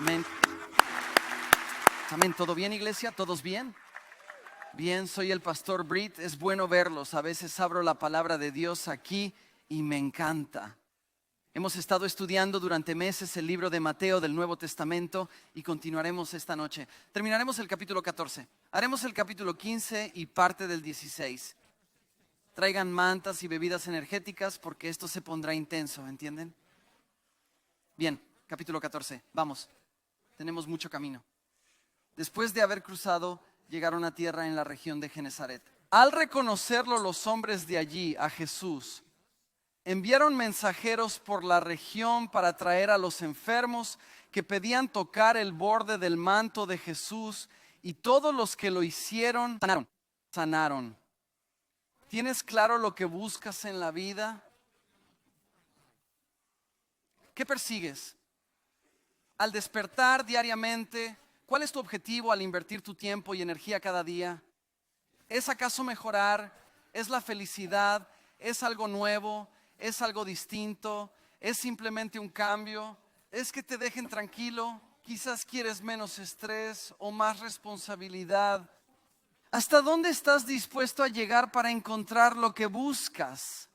Amén. Amén. ¿Todo bien, iglesia? ¿Todos bien? Bien, soy el pastor Britt. Es bueno verlos. A veces abro la palabra de Dios aquí y me encanta. Hemos estado estudiando durante meses el libro de Mateo del Nuevo Testamento y continuaremos esta noche. Terminaremos el capítulo 14. Haremos el capítulo 15 y parte del 16. Traigan mantas y bebidas energéticas porque esto se pondrá intenso, ¿entienden? Bien, capítulo 14. Vamos. Tenemos mucho camino. Después de haber cruzado, llegaron a tierra en la región de Genesaret. Al reconocerlo los hombres de allí, a Jesús, enviaron mensajeros por la región para traer a los enfermos que pedían tocar el borde del manto de Jesús, y todos los que lo hicieron sanaron. ¿Tienes claro lo que buscas en la vida? ¿Qué persigues? Al despertar diariamente, ¿cuál es tu objetivo al invertir tu tiempo y energía cada día? ¿Es acaso mejorar? ¿Es la felicidad? ¿Es algo nuevo? ¿Es algo distinto? ¿Es simplemente un cambio? ¿Es que te dejen tranquilo? Quizás quieres menos estrés o más responsabilidad. ¿Hasta dónde estás dispuesto a llegar para encontrar lo que buscas?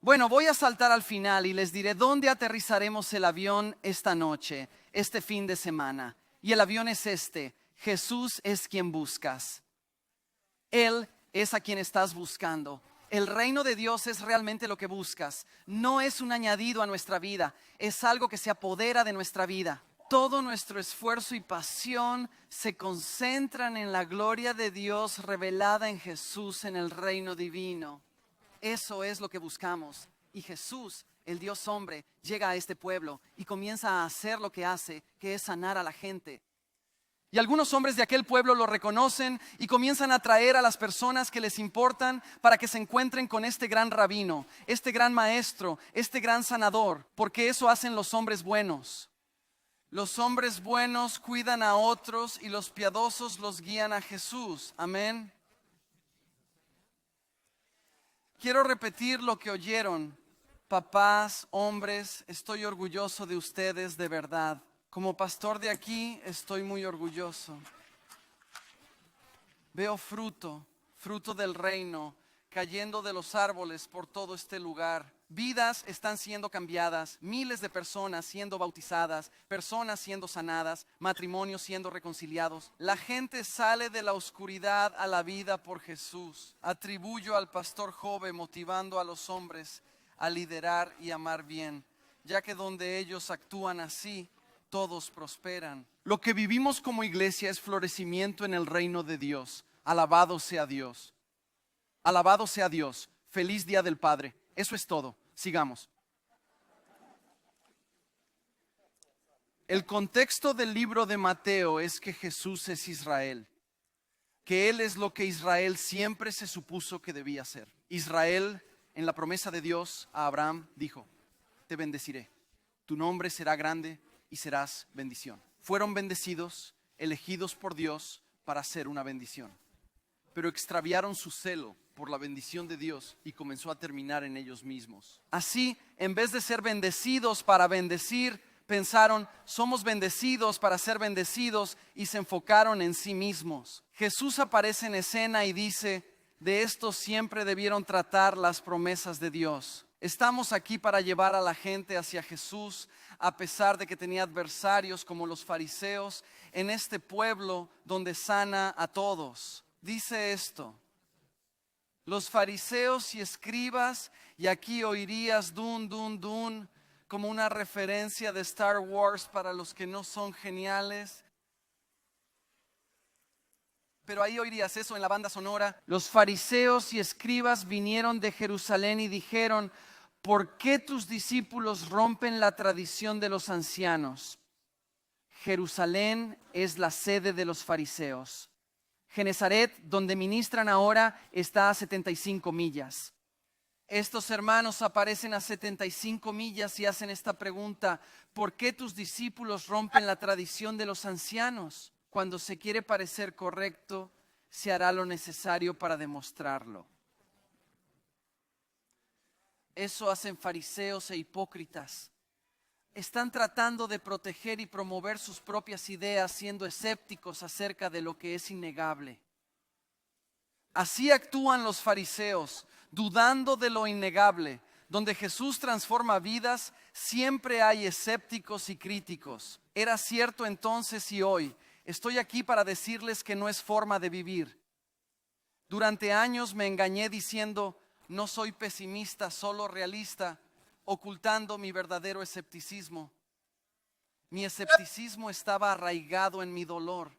Bueno, voy a saltar al final y les diré dónde aterrizaremos el avión esta noche, este fin de semana. Y el avión es este: Jesús es quien buscas. Él es a quien estás buscando. El reino de Dios es realmente lo que buscas. No es un añadido a nuestra vida, es algo que se apodera de nuestra vida. Todo nuestro esfuerzo y pasión se concentran en la gloria de Dios revelada en Jesús, en el reino divino. Eso es lo que buscamos. Y Jesús, el Dios hombre, llega a este pueblo y comienza a hacer lo que hace, que es sanar a la gente. Y algunos hombres de aquel pueblo lo reconocen y comienzan a traer a las personas que les importan para que se encuentren con este gran rabino, este gran maestro, este gran sanador, porque eso hacen los hombres buenos. Los hombres buenos cuidan a otros y los piadosos los guían a Jesús. Amén. Quiero repetir lo que oyeron. Papás, hombres, estoy orgulloso de ustedes de verdad. Como pastor de aquí, estoy muy orgulloso. Veo fruto del reino, cayendo de los árboles por todo este lugar. Vidas están siendo cambiadas, miles de personas siendo bautizadas, personas siendo sanadas, matrimonios siendo reconciliados. La gente sale de la oscuridad a la vida por Jesús. Atribuyo al pastor Jove motivando a los hombres a liderar y amar bien, ya que donde ellos actúan así, todos prosperan. Lo que vivimos como iglesia es florecimiento en el reino de Dios. Alabado sea Dios. Alabado sea Dios. Feliz Día del Padre. Eso es todo. Sigamos. El contexto del libro de Mateo es que Jesús es Israel, que Él es lo que Israel siempre se supuso que debía ser. Israel, en la promesa de Dios a Abraham, dijo: te bendeciré, tu nombre será grande y serás bendición. Fueron bendecidos, elegidos por Dios para ser una bendición, pero extraviaron su celo por la bendición de Dios y comenzó a terminar en ellos mismos. Así, en vez de ser bendecidos para bendecir, pensaron: somos bendecidos para ser bendecidos, y se enfocaron en sí mismos. Jesús aparece en escena y dice: de esto siempre debieron tratar las promesas de Dios. Estamos aquí para llevar a la gente hacia Jesús, a pesar de que tenía adversarios como los fariseos en este pueblo donde sana a todos. Dice esto: los fariseos y escribas, y aquí oirías dun, dun, dun, como una referencia de Star Wars para los que no son geniales. Pero ahí oirías eso en la banda sonora. Los fariseos y escribas vinieron de Jerusalén y dijeron: ¿por qué tus discípulos rompen la tradición de los ancianos? Jerusalén es la sede de los fariseos. Genesaret, donde ministran ahora, está a 75 millas. Estos hermanos aparecen a 75 millas y hacen esta pregunta: ¿por qué tus discípulos rompen la tradición de los ancianos? Cuando se quiere parecer correcto, se hará lo necesario para demostrarlo. Eso hacen fariseos e hipócritas. están tratando de proteger y promover sus propias ideas, siendo escépticos acerca de lo que es innegable. Así actúan los fariseos, dudando de lo innegable. Donde Jesús transforma vidas, siempre hay escépticos y críticos. Era cierto entonces y hoy. Estoy aquí para decirles que no es forma de vivir. Durante años me engañé diciendo, no soy pesimista, solo realista, ocultando mi verdadero escepticismo. Mi escepticismo estaba arraigado en mi dolor.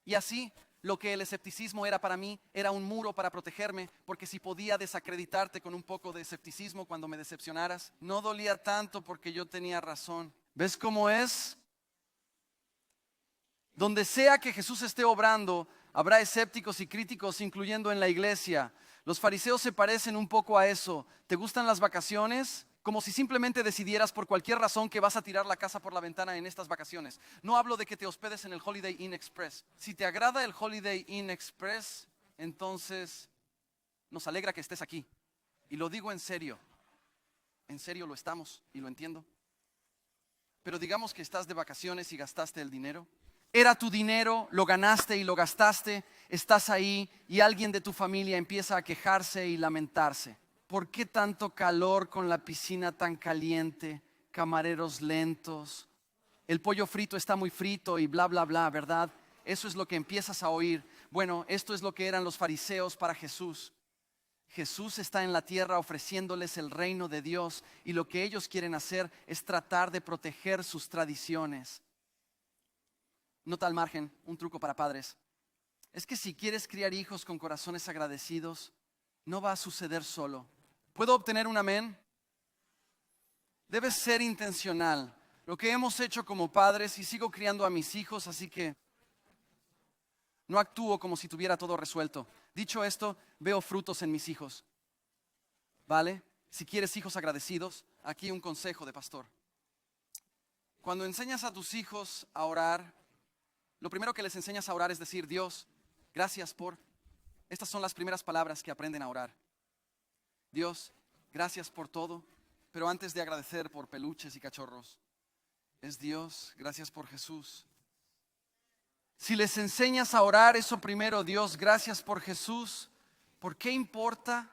Y así, lo que el escepticismo era para mí, era un muro para protegerme, porque si podía desacreditarte con un poco de escepticismo cuando me decepcionaras, no dolía tanto porque yo tenía razón. ¿Ves cómo es? Donde sea que Jesús esté obrando, habrá escépticos y críticos, incluyendo en la iglesia. Los fariseos se parecen un poco a eso. ¿Te gustan las vacaciones? Como si simplemente decidieras por cualquier razón que vas a tirar la casa por la ventana en estas vacaciones. No hablo de que te hospedes en el Holiday Inn Express. Si te agrada el Holiday Inn Express, entonces nos alegra que estés aquí. Y lo digo en serio lo estamos y lo entiendo. Pero digamos que estás de vacaciones y gastaste el dinero. Era tu dinero, lo ganaste y lo gastaste, estás ahí y alguien de tu familia empieza a quejarse y lamentarse. ¿Por qué tanto calor con la piscina tan caliente? Camareros lentos, el pollo frito está muy frito y bla, bla, bla, ¿verdad? Eso es lo que empiezas a oír. Bueno, esto es lo que eran los fariseos para Jesús. Jesús está en la tierra ofreciéndoles el reino de Dios y lo que ellos quieren hacer es tratar de proteger sus tradiciones. Nota al margen, un truco para padres. Es que si quieres criar hijos con corazones agradecidos, no va a suceder solo. ¿Puedo obtener un amén? Debe ser intencional. Lo que hemos hecho como padres, y sigo criando a mis hijos, así que no actúo como si tuviera todo resuelto. Dicho esto, veo frutos en mis hijos. ¿Vale? Si quieres hijos agradecidos, aquí un consejo de pastor. Cuando enseñas a tus hijos a orar, lo primero que les enseñas a orar es decir, Dios, gracias por... Estas son las primeras palabras que aprenden a orar. Dios, gracias por todo, pero antes de agradecer por peluches y cachorros, es Dios, gracias por Jesús. Si les enseñas a orar eso primero, Dios, gracias por Jesús, ¿por qué importa?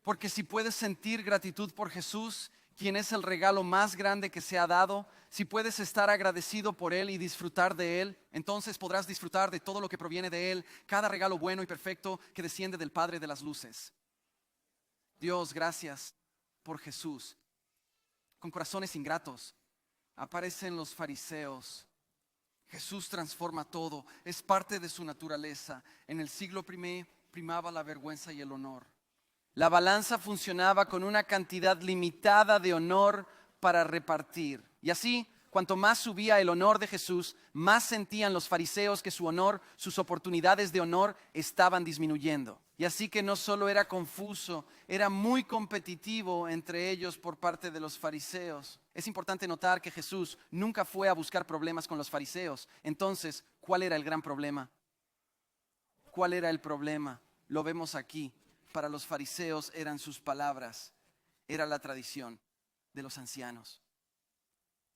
Porque si puedes sentir gratitud por Jesús, quien es el regalo más grande que se ha dado, si puedes estar agradecido por Él y disfrutar de Él, entonces podrás disfrutar de todo lo que proviene de Él, cada regalo bueno y perfecto que desciende del Padre de las luces. Dios, gracias por Jesús. Con corazones ingratos aparecen los fariseos. Jesús transforma todo, es parte de su naturaleza. En el siglo I primaba la vergüenza y el honor. La balanza funcionaba con una cantidad limitada de honor para repartir. Y así, cuanto más subía el honor de Jesús, más sentían los fariseos que su honor, sus oportunidades de honor estaban disminuyendo. Y así que no solo era confuso, era muy competitivo entre ellos por parte de los fariseos. Es importante notar que Jesús nunca fue a buscar problemas con los fariseos. Entonces, ¿cuál era el gran problema? ¿Cuál era el problema? Lo vemos aquí. Para los fariseos eran sus palabras, era la tradición de los ancianos.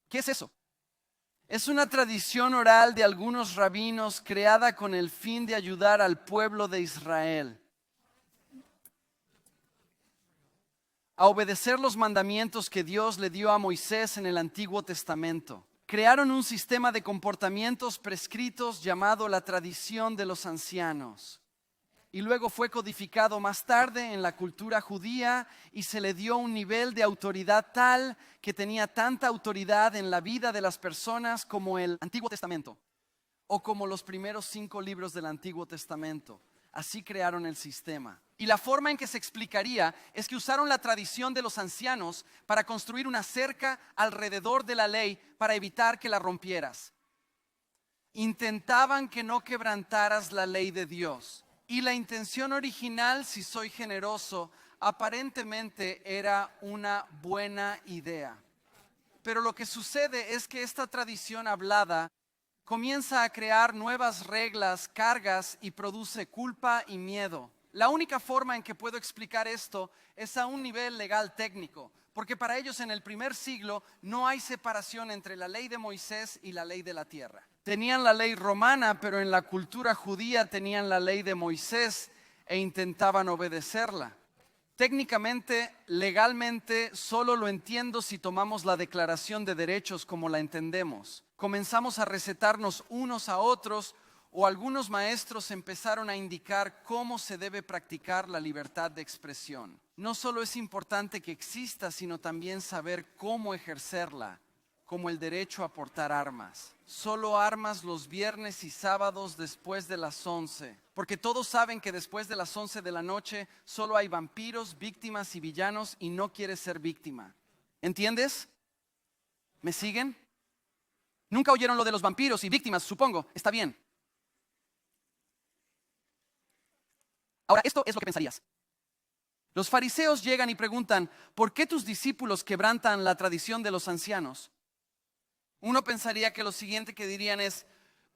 ¿Qué es eso? Es una tradición oral de algunos rabinos creada con el fin de ayudar al pueblo de Israel a obedecer los mandamientos que Dios le dio a Moisés en el Antiguo Testamento. Crearon un sistema de comportamientos prescritos llamado la tradición de los ancianos. Y luego fue codificado más tarde en la cultura judía y se le dio un nivel de autoridad tal que tenía tanta autoridad en la vida de las personas como el Antiguo Testamento o como los primeros 5 libros del Antiguo Testamento. Así crearon el sistema. Y la forma en que se explicaría es que usaron la tradición de los ancianos para construir una cerca alrededor de la ley para evitar que la rompieras. Intentaban que no quebrantaras la ley de Dios. Y la intención original, si soy generoso, aparentemente era una buena idea. Pero lo que sucede es que esta tradición hablada comienza a crear nuevas reglas, cargas y produce culpa y miedo. La única forma en que puedo explicar esto es a un nivel legal técnico. Porque para ellos en el primer siglo no hay separación entre la ley de Moisés y la ley de la tierra. Tenían la ley romana, pero en la cultura judía tenían la ley de Moisés e intentaban obedecerla. Técnicamente, legalmente, solo lo entiendo si tomamos la Declaración de Derechos como la entendemos. Comenzamos a recetarnos unos a otros, o algunos maestros empezaron a indicar cómo se debe practicar la libertad de expresión. No solo es importante que exista, sino también saber cómo ejercerla, como el derecho a portar armas. Solo armas los viernes y sábados después de las 11, porque todos saben que después de las 11 de la noche solo hay vampiros, víctimas y villanos y no quieres ser víctima. ¿Entiendes? ¿Me siguen? Nunca oyeron lo de los vampiros y víctimas, supongo. Está bien. Ahora, esto es lo que pensarías. Los fariseos llegan y preguntan, ¿por qué tus discípulos quebrantan la tradición de los ancianos? Uno pensaría que lo siguiente que dirían es,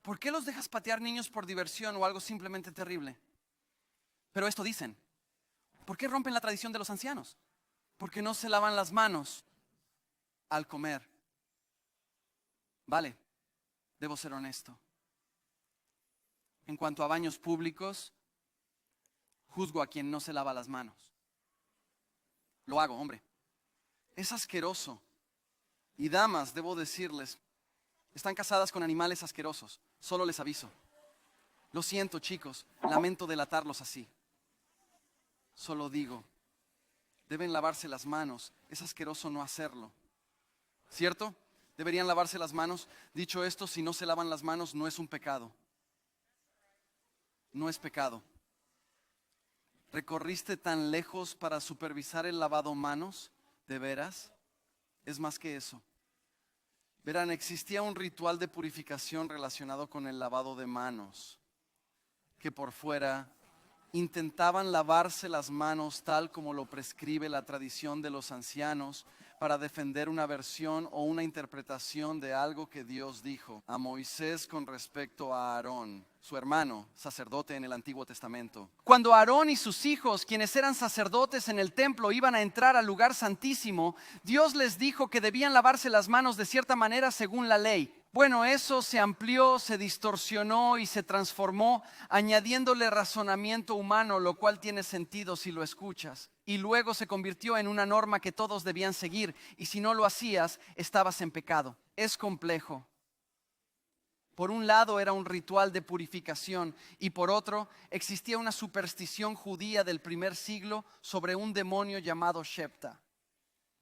¿por qué los dejas patear niños por diversión o algo simplemente terrible? Pero esto dicen, ¿por qué rompen la tradición de los ancianos? Porque no se lavan las manos al comer. Vale, debo ser honesto. En cuanto a baños públicos, juzgo a quien no se lava las manos. Lo hago, hombre. Es asqueroso. Y damas, debo decirles, están casadas con animales asquerosos. Solo les aviso. Lo siento, chicos, lamento delatarlos así. Solo digo, deben lavarse las manos. Es asqueroso no hacerlo. ¿Cierto? Deberían lavarse las manos. Dicho esto, si no se lavan las manos, no es un pecado. No es pecado. ¿Recorriste tan lejos para supervisar el lavado manos? ¿De veras? Es más que eso. Verán, existía un ritual de purificación relacionado con el lavado de manos, que por fuera intentaban lavarse las manos tal como lo prescribe la tradición de los ancianos para defender una versión o una interpretación de algo que Dios dijo a Moisés con respecto a Aarón, su hermano, sacerdote en el Antiguo Testamento. Cuando Aarón y sus hijos, quienes eran sacerdotes en el templo, iban a entrar al lugar santísimo, Dios les dijo que debían lavarse las manos de cierta manera según la ley. Bueno, eso se amplió, se distorsionó y se transformó, añadiéndole razonamiento humano, lo cual tiene sentido si lo escuchas. Y luego se convirtió en una norma que todos debían seguir, y si no lo hacías, estabas en pecado. Es complejo. Por un lado era un ritual de purificación y por otro existía una superstición judía del primer siglo sobre un demonio llamado Shepta.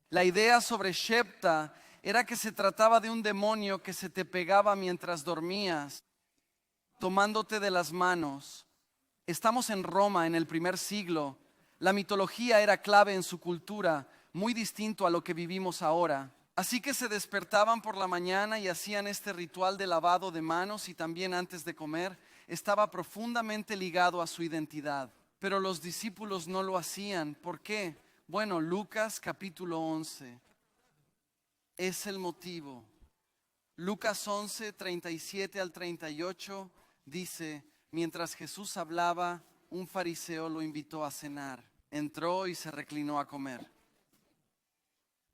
La idea sobre Shepta era que se trataba de un demonio que se te pegaba mientras dormías, tomándote de las manos. Estamos en Roma en el primer siglo. La mitología era clave en su cultura, muy distinto a lo que vivimos ahora. Así que se despertaban por la mañana y hacían este ritual de lavado de manos y también antes de comer. Estaba profundamente ligado a su identidad. Pero los discípulos no lo hacían. ¿Por qué? Bueno, Lucas capítulo 11 es el motivo. Lucas 11, 37 al 38 dice, mientras Jesús hablaba, un fariseo lo invitó a cenar. Entró y se reclinó a comer.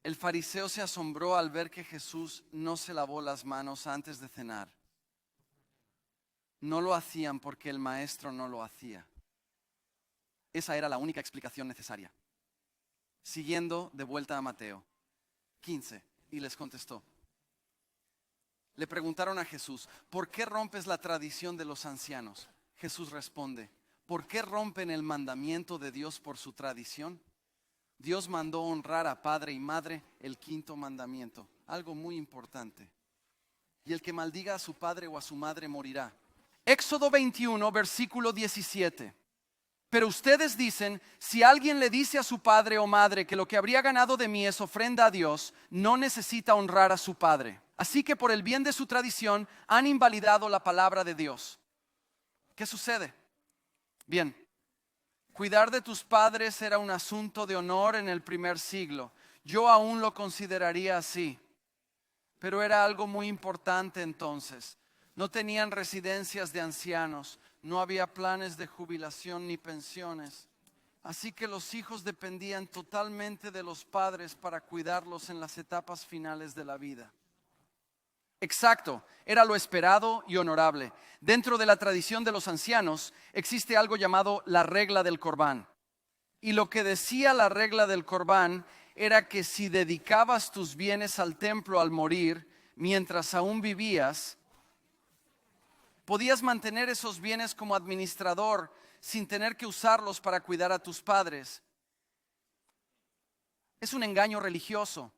El fariseo se asombró al ver que Jesús no se lavó las manos antes de cenar. No lo hacían porque el maestro no lo hacía. Esa era la única explicación necesaria. Siguiendo de vuelta a Mateo 15, y les contestó. Le preguntaron a Jesús, ¿por qué rompes la tradición de los ancianos? Jesús responde, ¿por qué rompen el mandamiento de Dios por su tradición? Dios mandó honrar a padre y madre, el quinto mandamiento, algo muy importante. Y el que maldiga a su padre o a su madre morirá. Éxodo 21, versículo 17. Pero ustedes dicen, si alguien le dice a su padre o madre que lo que habría ganado de mí es ofrenda a Dios, no necesita honrar a su padre. Así que por el bien de su tradición han invalidado la palabra de Dios. ¿Qué sucede? Bien, cuidar de tus padres era un asunto de honor en el primer siglo. Yo aún lo consideraría así, pero era algo muy importante entonces. No tenían residencias de ancianos, no había planes de jubilación ni pensiones. Así que los hijos dependían totalmente de los padres para cuidarlos en las etapas finales de la vida. Exacto, era lo esperado y honorable. Dentro de la tradición de los ancianos existe algo llamado la regla del Corbán. Y lo que decía la regla del Corbán era que si dedicabas tus bienes al templo al morir, mientras aún vivías, podías mantener esos bienes como administrador sin tener que usarlos para cuidar a tus padres. Es un engaño religioso.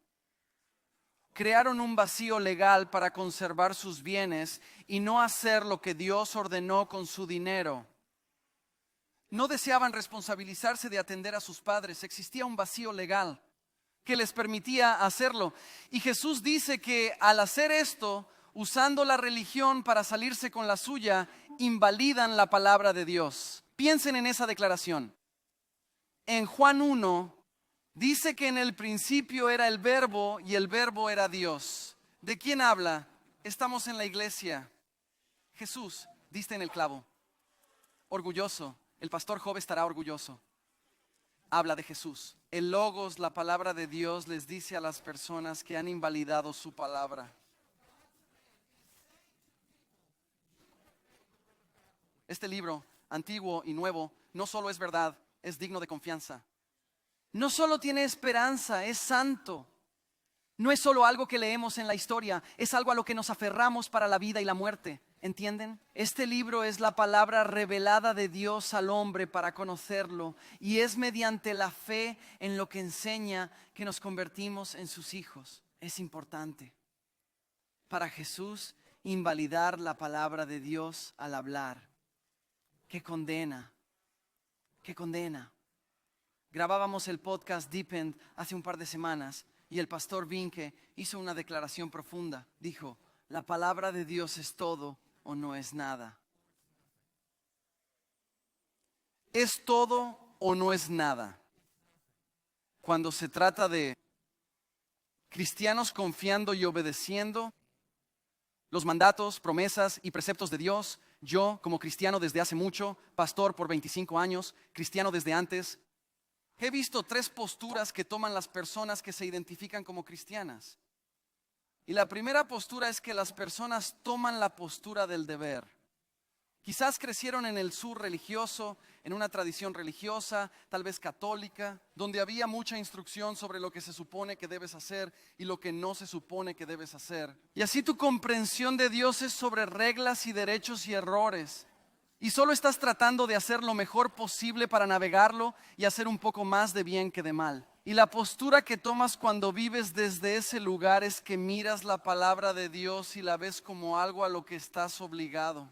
Crearon un vacío legal para conservar sus bienes y no hacer lo que Dios ordenó con su dinero. No deseaban responsabilizarse de atender a sus padres. Existía un vacío legal que les permitía hacerlo. Y Jesús dice que al hacer esto, usando la religión para salirse con la suya, invalidan la palabra de Dios. Piensen en esa declaración. En Juan 1 dice que en el principio era el verbo y el verbo era Dios. ¿De quién habla? Estamos en la iglesia. Jesús, diste en el clavo. Orgulloso. El pastor Job estará orgulloso. Habla de Jesús. El Logos, la palabra de Dios, les dice a las personas que han invalidado su palabra. Este libro, antiguo y nuevo, no solo es verdad, es digno de confianza. No solo tiene esperanza, es santo. No es solo algo que leemos en la historia, es algo a lo que nos aferramos para la vida y la muerte. ¿Entienden? Este libro es la palabra revelada de Dios al hombre para conocerlo, y es mediante la fe en lo que enseña que nos convertimos en sus hijos. Es importante para Jesús invalidar la palabra de Dios al hablar. ¡Qué condena! ¡Qué condena! Grabábamos el podcast Deepened hace un par de semanas y el pastor Vinke hizo una declaración profunda. Dijo, la palabra de Dios es todo o no es nada. Es todo o no es nada. Cuando se trata de cristianos confiando y obedeciendo los mandatos, promesas y preceptos de Dios, yo como cristiano desde hace mucho, pastor por 25 años, cristiano desde antes, he visto 3 posturas que toman las personas que se identifican como cristianas. Y la primera postura es que las personas toman la postura del deber. Quizás crecieron en el sur religioso, en una tradición religiosa, tal vez católica, donde había mucha instrucción sobre lo que se supone que debes hacer y lo que no se supone que debes hacer. Y así tu comprensión de Dios es sobre reglas y derechos y errores. Y solo estás tratando de hacer lo mejor posible para navegarlo y hacer un poco más de bien que de mal. Y la postura que tomas cuando vives desde ese lugar es que miras la palabra de Dios y la ves como algo a lo que estás obligado.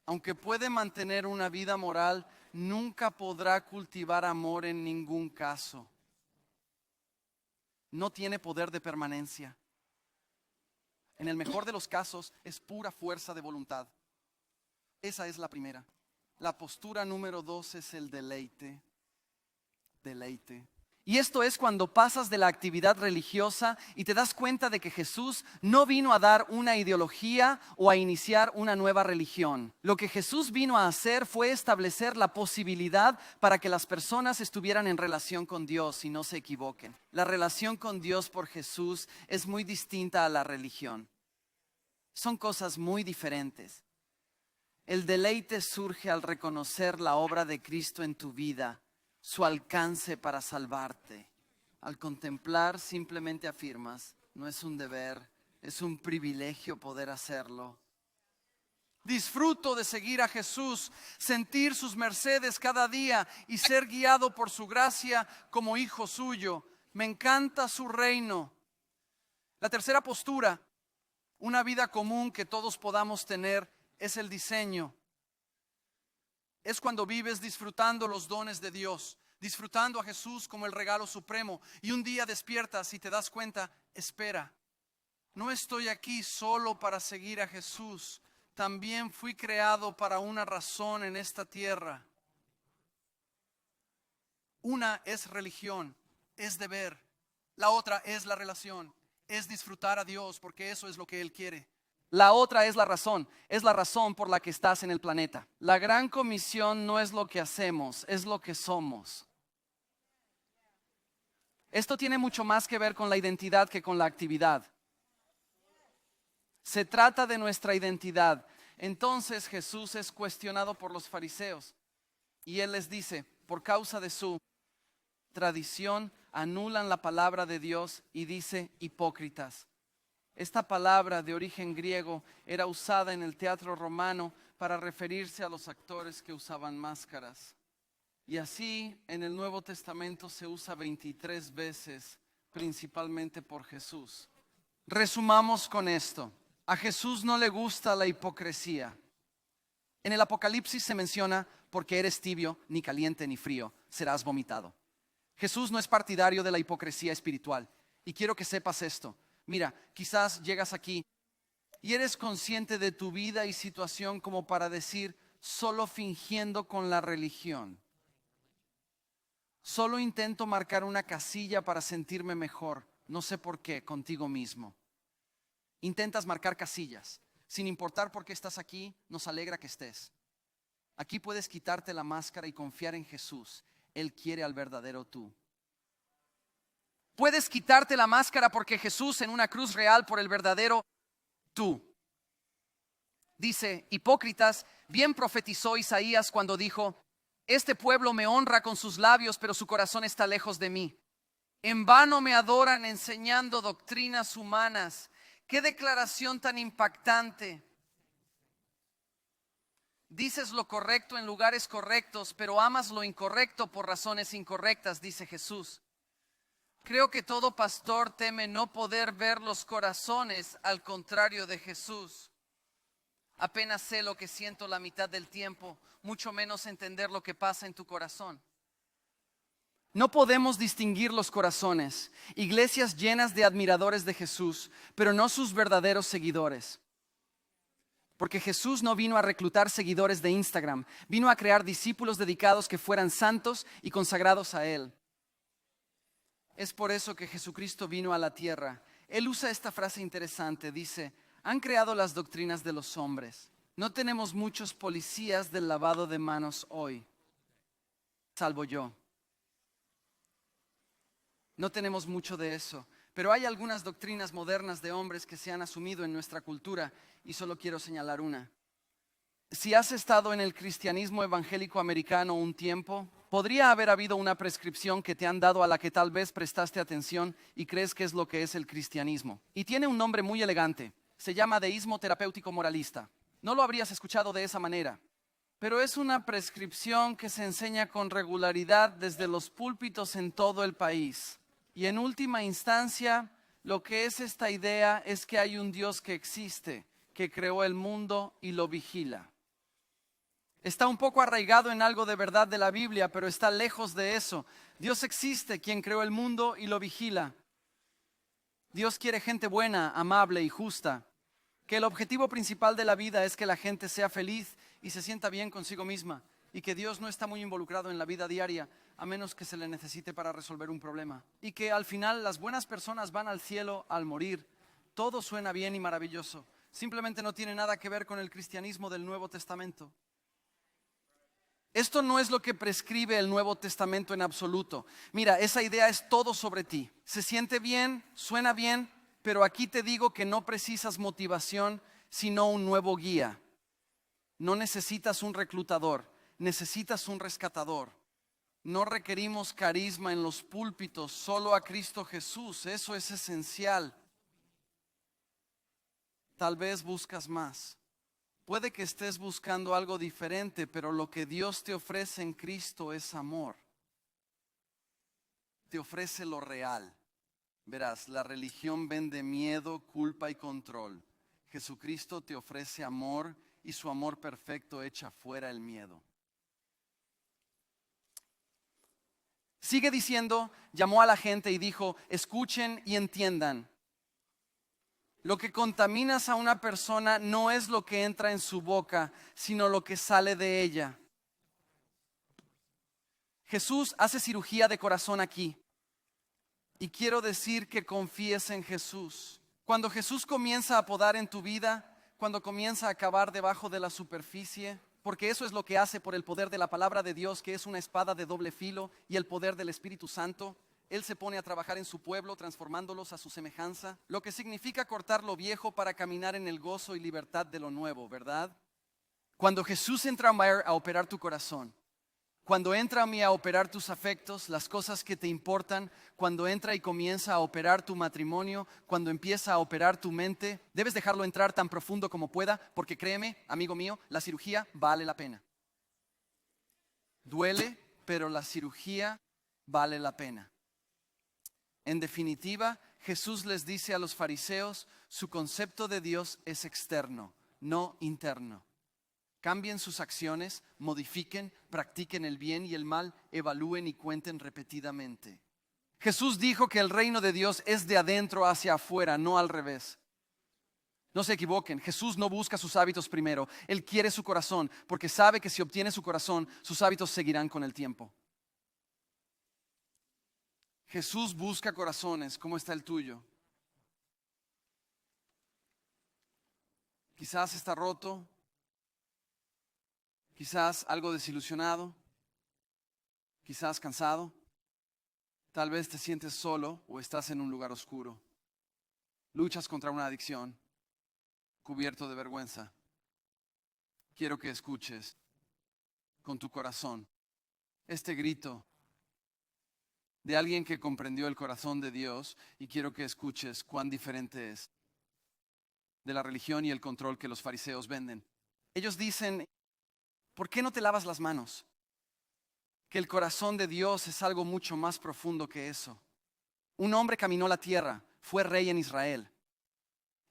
Aunque puede mantener una vida moral, nunca podrá cultivar amor en ningún caso. No tiene poder de permanencia. En el mejor de los casos es pura fuerza de voluntad. Esa es la primera. La postura número 2 es el deleite. Deleite. Y esto es cuando pasas de la actividad religiosa y te das cuenta de que Jesús no vino a dar una ideología o a iniciar una nueva religión. Lo que Jesús vino a hacer fue establecer la posibilidad para que las personas estuvieran en relación con Dios y no se equivoquen. La relación con Dios por Jesús es muy distinta a la religión. Son cosas muy diferentes. El deleite surge al reconocer la obra de Cristo en tu vida, su alcance para salvarte. Al contemplar simplemente afirmas, no es un deber, es un privilegio poder hacerlo. Disfruto de seguir a Jesús, sentir sus mercedes cada día y ser guiado por su gracia como hijo suyo. Me encanta su reino. La tercera postura, una vida común que todos podamos tener, es el diseño. Es cuando vives disfrutando los dones de Dios, disfrutando a Jesús como el regalo supremo, y un día despiertas y te das cuenta, espera, no estoy aquí solo para seguir a Jesús, también fui creado para una razón en esta tierra. Una es religión, es deber, la otra es la relación, es disfrutar a Dios porque eso es lo que Él quiere. La otra es la razón por la que estás en el planeta. La gran comisión no es lo que hacemos, es lo que somos. Esto tiene mucho más que ver con la identidad que con la actividad. Se trata de nuestra identidad. Entonces Jesús es cuestionado por los fariseos y él les dice, por causa de su tradición, anulan la palabra de Dios y dice hipócritas. Esta palabra de origen griego era usada en el teatro romano para referirse a los actores que usaban máscaras. Y así en el Nuevo Testamento se usa 23 veces, principalmente por Jesús. Resumamos con esto. A Jesús no le gusta la hipocresía. En el Apocalipsis se menciona, porque eres tibio, ni caliente ni frío, serás vomitado. Jesús no es partidario de la hipocresía espiritual. Y quiero que sepas esto. Mira, quizás llegas aquí y eres consciente de tu vida y situación como para decir, solo fingiendo con la religión. Solo intento marcar una casilla para sentirme mejor, no sé por qué, contigo mismo. Intentas marcar casillas, sin importar por qué estás aquí, nos alegra que estés. Aquí puedes quitarte la máscara y confiar en Jesús. Él quiere al verdadero tú. Puedes quitarte la máscara porque Jesús en una cruz real por el verdadero tú. Dice, hipócritas, bien profetizó Isaías cuando dijo, este pueblo me honra con sus labios, pero su corazón está lejos de mí. En vano me adoran enseñando doctrinas humanas. ¡Qué declaración tan impactante! Dices lo correcto en lugares correctos, pero amas lo incorrecto por razones incorrectas, dice Jesús. Creo que todo pastor teme no poder ver los corazones al contrario de Jesús. Apenas sé lo que siento la mitad del tiempo, mucho menos entender lo que pasa en tu corazón. No podemos distinguir los corazones, iglesias llenas de admiradores de Jesús, pero no sus verdaderos seguidores. Porque Jesús no vino a reclutar seguidores de Instagram, vino a crear discípulos dedicados que fueran santos y consagrados a Él. Es por eso que Jesucristo vino a la tierra. Él usa esta frase interesante, dice, han creado las doctrinas de los hombres. No tenemos muchos policías del lavado de manos hoy, salvo yo. No tenemos mucho de eso, pero hay algunas doctrinas modernas de hombres que se han asumido en nuestra cultura y solo quiero señalar una. Si has estado en el cristianismo evangélico americano un tiempo, podría haber habido una prescripción que te han dado a la que tal vez prestaste atención y crees que es lo que es el cristianismo. Y tiene un nombre muy elegante, se llama deísmo terapéutico moralista. No lo habrías escuchado de esa manera, pero es una prescripción que se enseña con regularidad desde los púlpitos en todo el país. Y en última instancia, lo que es esta idea es que hay un Dios que existe, que creó el mundo y lo vigila. Está un poco arraigado en algo de verdad de la Biblia, pero está lejos de eso. Dios existe, quien creó el mundo y lo vigila. Dios quiere gente buena, amable y justa. Que el objetivo principal de la vida es que la gente sea feliz y se sienta bien consigo misma. Y que Dios no está muy involucrado en la vida diaria, a menos que se le necesite para resolver un problema. Y que al final las buenas personas van al cielo al morir. Todo suena bien y maravilloso. Simplemente no tiene nada que ver con el cristianismo del Nuevo Testamento. Esto no es lo que prescribe el Nuevo Testamento en absoluto. Mira, esa idea es todo sobre ti. Se siente bien, suena bien, pero aquí te digo que no precisas motivación, sino un nuevo guía. No necesitas un reclutador, necesitas un rescatador. No requerimos carisma en los púlpitos, solo a Cristo Jesús. Eso es esencial. Tal vez buscas más. Puede que estés buscando algo diferente, pero lo que Dios te ofrece en Cristo es amor. Te ofrece lo real. Verás, la religión vende miedo, culpa y control. Jesucristo te ofrece amor y su amor perfecto echa fuera el miedo. Sigue diciendo, llamó a la gente y dijo, escuchen y entiendan. Lo que contaminas a una persona no es lo que entra en su boca, sino lo que sale de ella. Jesús hace cirugía de corazón aquí. Y quiero decir que confíes en Jesús. Cuando Jesús comienza a podar en tu vida, cuando comienza a cavar debajo de la superficie, porque eso es lo que hace por el poder de la palabra de Dios, que es una espada de doble filo, y el poder del Espíritu Santo. Él se pone a trabajar en su pueblo, transformándolos a su semejanza, lo que significa cortar lo viejo para caminar en el gozo y libertad de lo nuevo, ¿verdad? Cuando Jesús entra a operar tu corazón, cuando entra a mí a operar tus afectos, las cosas que te importan, cuando entra y comienza a operar tu matrimonio, cuando empieza a operar tu mente, debes dejarlo entrar tan profundo como pueda, porque créeme, amigo mío, la cirugía vale la pena. Duele, pero la cirugía vale la pena. En definitiva, Jesús les dice a los fariseos, su concepto de Dios es externo, no interno. Cambien sus acciones, modifiquen, practiquen el bien y el mal, evalúen y cuenten repetidamente. Jesús dijo que el reino de Dios es de adentro hacia afuera, no al revés. No se equivoquen, Jesús no busca sus hábitos primero, Él quiere su corazón, porque sabe que si obtiene su corazón, sus hábitos seguirán con el tiempo. Jesús busca corazones, ¿cómo está el tuyo? Quizás está roto. Quizás algo desilusionado, quizás cansado, tal vez te sientes solo o estás en un lugar oscuro. Luchas contra una adicción, cubierto de vergüenza. Quiero que escuches con tu corazón este grito de alguien que comprendió el corazón de Dios, y quiero que escuches cuán diferente es de la religión y el control que los fariseos venden. Ellos dicen, ¿por qué no te lavas las manos? Que el corazón de Dios es algo mucho más profundo que eso. Un hombre caminó la tierra, fue rey en Israel.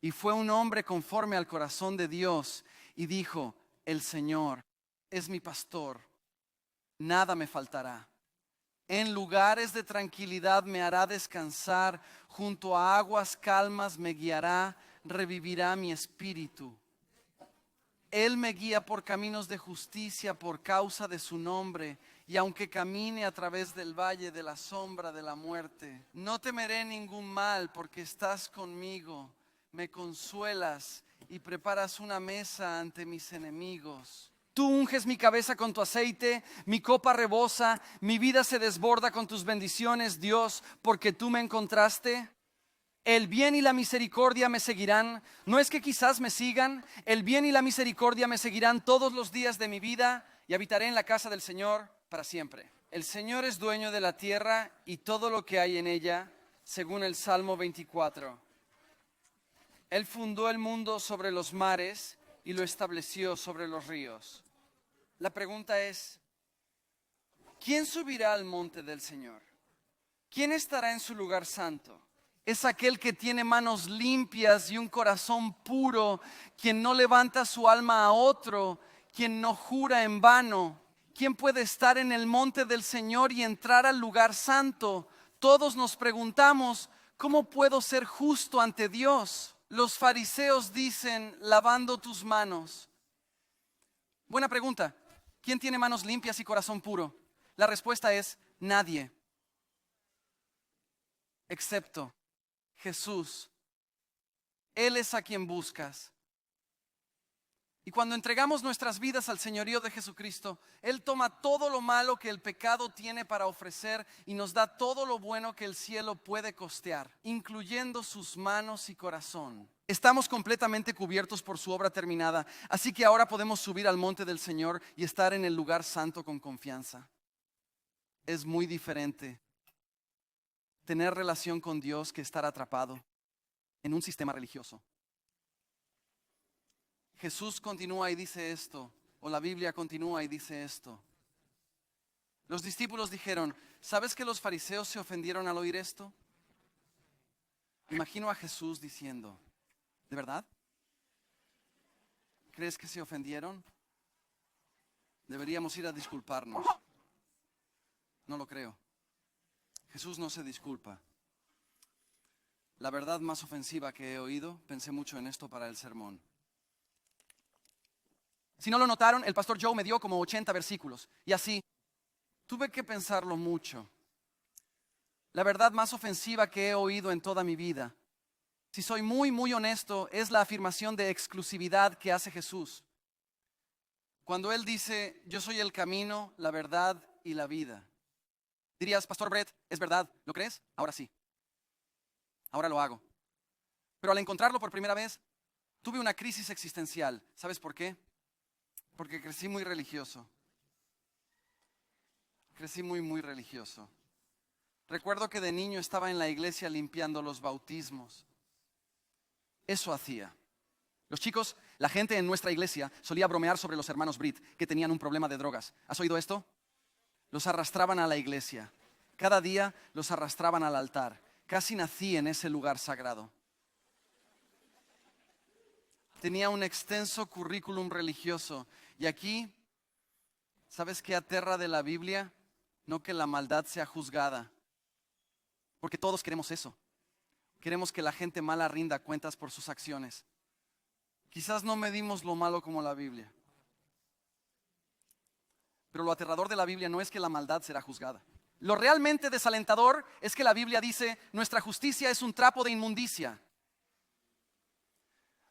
Y fue un hombre conforme al corazón de Dios y dijo, el Señor es mi pastor, nada me faltará. En lugares de tranquilidad me hará descansar, junto a aguas calmas me guiará, revivirá mi espíritu. Él me guía por caminos de justicia por causa de su nombre, y aunque camine a través del valle de la sombra de la muerte, no temeré ningún mal porque estás conmigo, me consuelas y preparas una mesa ante mis enemigos. Tú unges mi cabeza con tu aceite, mi copa rebosa, mi vida se desborda con tus bendiciones, Dios, porque tú me encontraste. El bien y la misericordia me seguirán. No es que quizás me sigan, el bien y la misericordia me seguirán todos los días de mi vida y habitaré en la casa del Señor para siempre. El Señor es dueño de la tierra y todo lo que hay en ella, según el Salmo 24. Él fundó el mundo sobre los mares y lo estableció sobre los ríos. La pregunta es, ¿quién subirá al monte del Señor? ¿Quién estará en su lugar santo? Es aquel que tiene manos limpias y un corazón puro, quien no levanta su alma a otro, quien no jura en vano. ¿Quién puede estar en el monte del Señor y entrar al lugar santo? Todos nos preguntamos, ¿cómo puedo ser justo ante Dios? Los fariseos dicen, lavando tus manos. Buena pregunta. ¿Quién tiene manos limpias y corazón puro? La respuesta es nadie, excepto Jesús. Él es a quien buscas. Y cuando entregamos nuestras vidas al señorío de Jesucristo, Él toma todo lo malo que el pecado tiene para ofrecer y nos da todo lo bueno que el cielo puede costear, incluyendo sus manos y corazón. Estamos completamente cubiertos por su obra terminada, así que ahora podemos subir al monte del Señor y estar en el lugar santo con confianza. Es muy diferente tener relación con Dios que estar atrapado en un sistema religioso. Jesús continúa y dice esto, o la Biblia continúa y dice esto. Los discípulos dijeron, ¿sabes que los fariseos se ofendieron al oír esto? Imagino a Jesús diciendo, ¿de verdad? ¿Crees que se ofendieron? Deberíamos ir a disculparnos. No lo creo. Jesús no se disculpa. La verdad más ofensiva que he oído, pensé mucho en esto para el sermón. Si no lo notaron, el pastor Joe me dio como 80 versículos. Y así, tuve que pensarlo mucho. La verdad más ofensiva que he oído en toda mi vida si soy muy honesto, es la afirmación de exclusividad que hace Jesús. Cuando Él dice, yo soy el camino, la verdad y la vida. Dirías, Pastor Brett, ¿es verdad? ¿Lo crees? Ahora sí. Ahora lo hago. Pero al encontrarlo por primera vez, tuve una crisis existencial. ¿Sabes por qué? Porque crecí muy religioso. Crecí muy religioso. Recuerdo que de niño estaba en la iglesia limpiando los bautismos. Eso hacía. Los chicos, la gente en nuestra iglesia solía bromear sobre los hermanos Britt que tenían un problema de drogas. ¿Has oído esto? Los arrastraban a la iglesia. Cada día los arrastraban al altar. Casi nací en ese lugar sagrado. Tenía un extenso currículum religioso. Y aquí, ¿sabes qué aterra de la Biblia? No que la maldad sea juzgada. Porque todos queremos eso. Queremos que la gente mala rinda cuentas por sus acciones. Quizás no medimos lo malo como la Biblia. Pero lo aterrador de la Biblia no es que la maldad será juzgada. Lo realmente desalentador es que la Biblia dice, nuestra justicia es un trapo de inmundicia.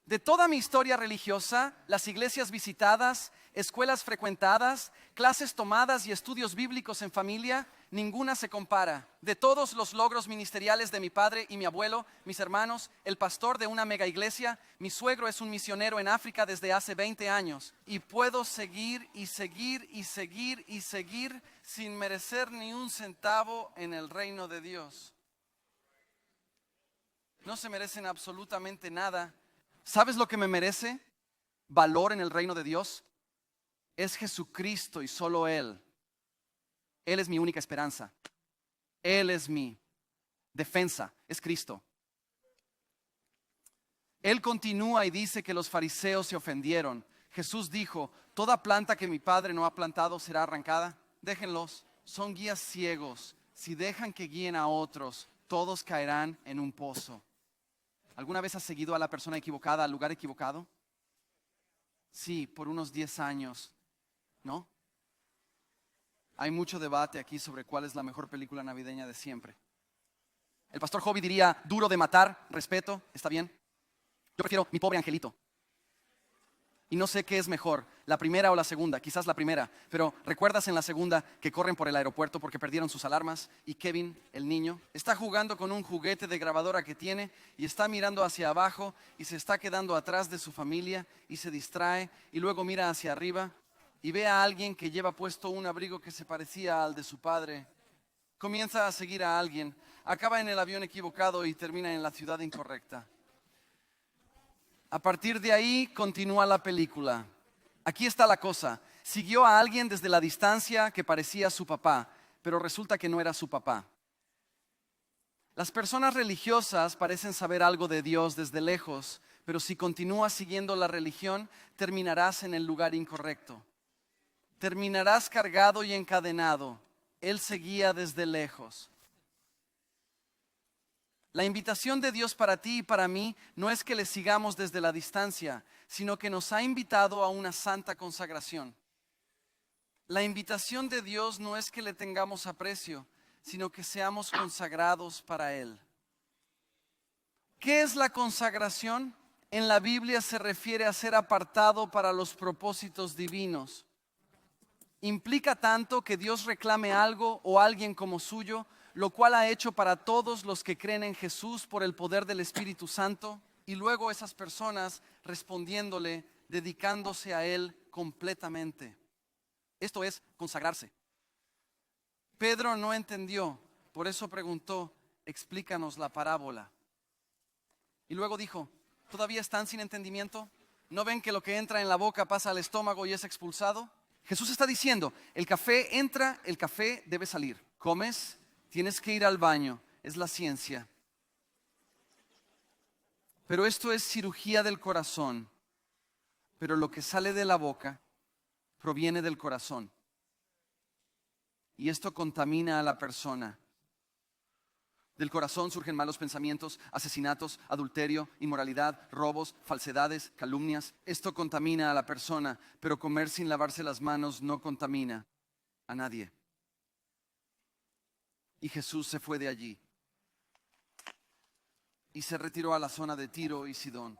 De toda mi historia religiosa, las iglesias visitadas, escuelas frecuentadas, clases tomadas y estudios bíblicos en familia, ninguna se compara. De todos los logros ministeriales de mi padre y mi abuelo, mis hermanos, el pastor de una mega iglesia, mi suegro es un misionero en África desde hace 20 años. Y puedo seguir sin merecer ni un centavo en el reino de Dios. No se merecen absolutamente nada. ¿Sabes lo que me merece valor en el reino de Dios? Es Jesucristo y solo Él. Él es mi única esperanza. Él es mi defensa, es Cristo. Él continúa y dice que los fariseos se ofendieron. Jesús dijo, toda planta que mi Padre no ha plantado será arrancada. Déjenlos, son guías ciegos. Si dejan que guíen a otros, todos caerán en un pozo. ¿Alguna vez has seguido a la persona equivocada al lugar equivocado? Sí, por unos 10 años, ¿no? Hay mucho debate aquí sobre cuál es la mejor película navideña de siempre. El pastor Hobby diría, duro de matar, respeto, ¿está bien? Yo prefiero Mi pobre angelito. Y no sé qué es mejor, la primera o la segunda, quizás la primera. Pero ¿recuerdas en la segunda que corren por el aeropuerto porque perdieron sus alarmas? Y Kevin, el niño, está jugando con un juguete de grabadora que tiene y está mirando hacia abajo y se está quedando atrás de su familia y se distrae y luego mira hacia arriba y ve a alguien que lleva puesto un abrigo que se parecía al de su padre. Comienza a seguir a alguien, acaba en el avión equivocado y termina en la ciudad incorrecta. A partir de ahí continúa la película. Aquí está la cosa. Siguió a alguien desde la distancia que parecía su papá, pero resulta que no era su papá. Las personas religiosas parecen saber algo de Dios desde lejos, pero si continúas siguiendo la religión, terminarás en el lugar incorrecto. Terminarás cargado y encadenado. Él seguía desde lejos. La invitación de Dios para ti y para mí no es que le sigamos desde la distancia, sino que nos ha invitado a una santa consagración. La invitación de Dios no es que le tengamos aprecio, sino que seamos consagrados para Él. ¿Qué es la consagración? En la Biblia se refiere a ser apartado para los propósitos divinos. Implica tanto que Dios reclame algo o alguien como suyo, lo cual ha hecho para todos los que creen en Jesús por el poder del Espíritu Santo, y luego esas personas respondiéndole, dedicándose a Él completamente. Esto es consagrarse. Pedro no entendió, por eso preguntó, explícanos la parábola. Y luego dijo, ¿todavía están sin entendimiento? ¿No ven que lo que entra en la boca pasa al estómago y es expulsado? Jesús está diciendo, el café entra, el café debe salir. Comes, tienes que ir al baño, es la ciencia. Pero esto es cirugía del corazón. Pero lo que sale de la boca proviene del corazón. Y esto contamina a la persona. Del corazón surgen malos pensamientos, asesinatos, adulterio, inmoralidad, robos, falsedades, calumnias. Esto contamina a la persona, pero comer sin lavarse las manos no contamina a nadie. Y Jesús se fue de allí. y se retiró a la zona de Tiro y Sidón.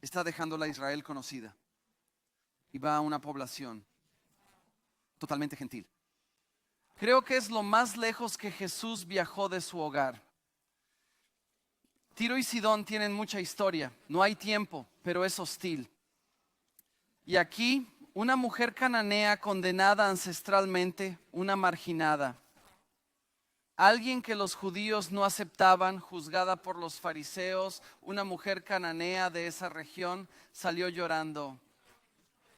Está dejando la Israel conocida y va a una población totalmente gentil. Creo que es lo más lejos que Jesús viajó de su hogar. Tiro y Sidón tienen mucha historia, no hay tiempo, pero es hostil. Y aquí una mujer cananea condenada ancestralmente, una marginada. Alguien que los judíos no aceptaban, juzgada por los fariseos, una mujer cananea de esa región, salió llorando.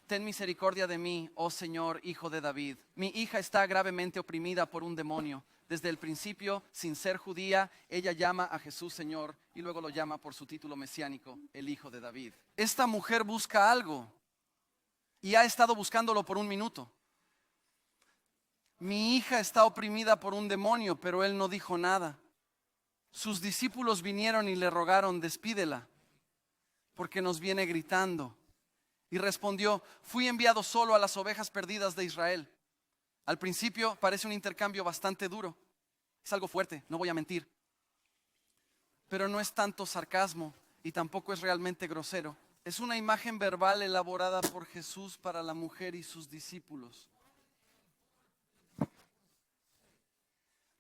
Ten misericordia de mí, oh Señor, hijo de David. Mi hija está gravemente oprimida por un demonio. Desde el principio, sin ser judía, ella llama a Jesús Señor y luego lo llama por su título mesiánico, el Hijo de David. Esta mujer busca algo y ha estado buscándolo por un minuto. Mi hija está oprimida por un demonio, pero él no dijo nada. Sus discípulos vinieron y le rogaron, despídela, porque nos viene gritando. Y respondió, fui enviado solo a las ovejas perdidas de Israel. Al principio parece un intercambio bastante duro. Es algo fuerte, no voy a mentir. Pero no es tanto sarcasmo y tampoco es realmente grosero. Es una imagen verbal elaborada por Jesús para la mujer y sus discípulos.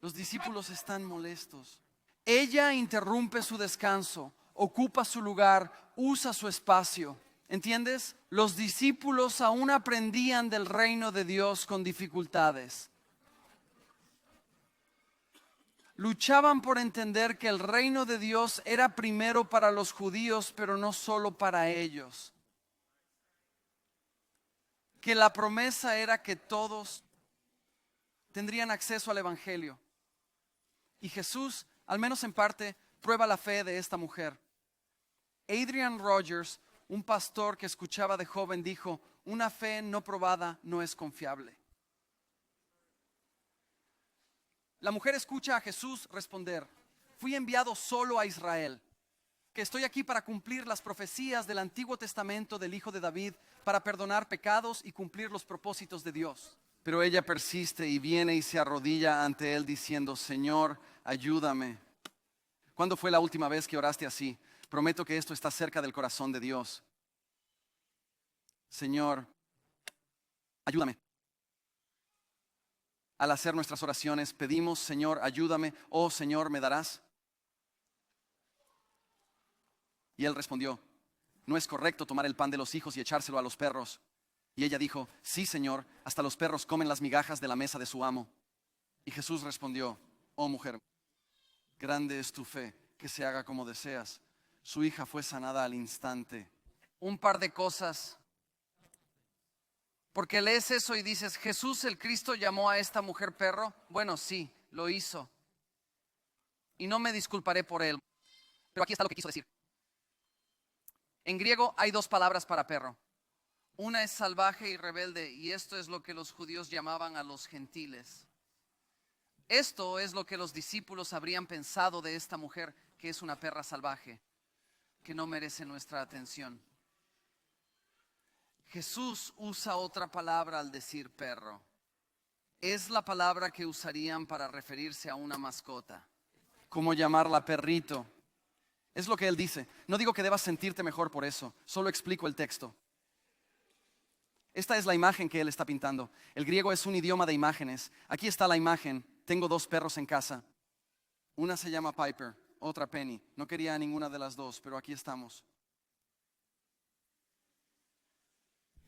Los discípulos están molestos. Ella interrumpe su descanso, ocupa su lugar, usa su espacio. ¿Entiendes? Los discípulos aún aprendían del reino de Dios con dificultades. Luchaban por entender que el reino de Dios era primero para los judíos, pero no solo para ellos. Que la promesa era que todos tendrían acceso al evangelio. Y Jesús, al menos en parte, prueba la fe de esta mujer. Adrian Rogers, un pastor que escuchaba de joven, dijo, una fe no probada no es confiable. La mujer escucha a Jesús responder, fui enviado solo a Israel, que estoy aquí para cumplir las profecías del Antiguo Testamento del Hijo de David, para perdonar pecados y cumplir los propósitos de Dios. Pero ella persiste y viene y se arrodilla ante él diciendo, Señor, ayúdame. ¿Cuándo fue la última vez que oraste así? Prometo que esto está cerca del corazón de Dios. Señor, ayúdame. Al hacer nuestras oraciones pedimos, Señor, ayúdame. Oh, Señor, ¿me darás? Y él respondió, no es correcto tomar el pan de los hijos y echárselo a los perros. Y ella dijo, sí, Señor, hasta los perros comen las migajas de la mesa de su amo. Y Jesús respondió, oh mujer, grande es tu fe, que se haga como deseas. Su hija fue sanada al instante. Un par de cosas. Porque lees eso y dices, Jesús el Cristo llamó a esta mujer perro. Bueno, sí, lo hizo. Y no me disculparé por él. Pero aquí está lo que quiso decir. En griego hay dos palabras para perro. Una es salvaje y rebelde, y esto es lo que los judíos llamaban a los gentiles. Esto es lo que los discípulos habrían pensado de esta mujer, que es una perra salvaje, que no merece nuestra atención. Jesús usa otra palabra al decir perro. Es la palabra que usarían para referirse a una mascota. ¿Cómo llamarla perrito? Es lo que él dice. No digo que debas sentirte mejor por eso, solo explico el texto. Esta es la imagen que él está pintando. El griego es un idioma de imágenes. Aquí está la imagen. Tengo dos perros en casa. Una se llama Piper, otra Penny. No quería a ninguna de las dos, pero aquí estamos.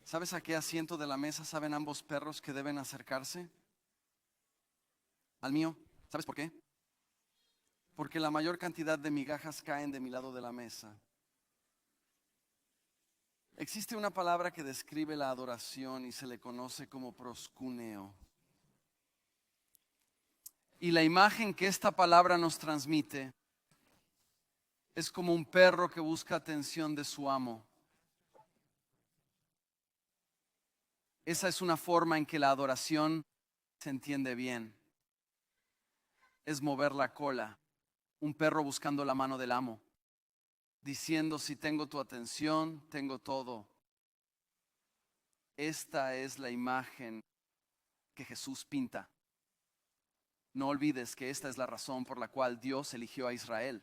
¿Sabes a qué asiento de la mesa saben ambos perros que deben acercarse? Al mío. ¿Sabes por qué? Porque la mayor cantidad de migajas caen de mi lado de la mesa. Existe una palabra que describe la adoración y se le conoce como proscuneo. Y la imagen que esta palabra nos transmite es como un perro que busca atención de su amo. Esa es una forma en que la adoración se entiende bien. Es mover la cola, un perro buscando la mano del amo, diciendo si tengo tu atención, tengo todo. Esta es la imagen que Jesús pinta. No olvides que esta es la razón por la cual Dios eligió a Israel.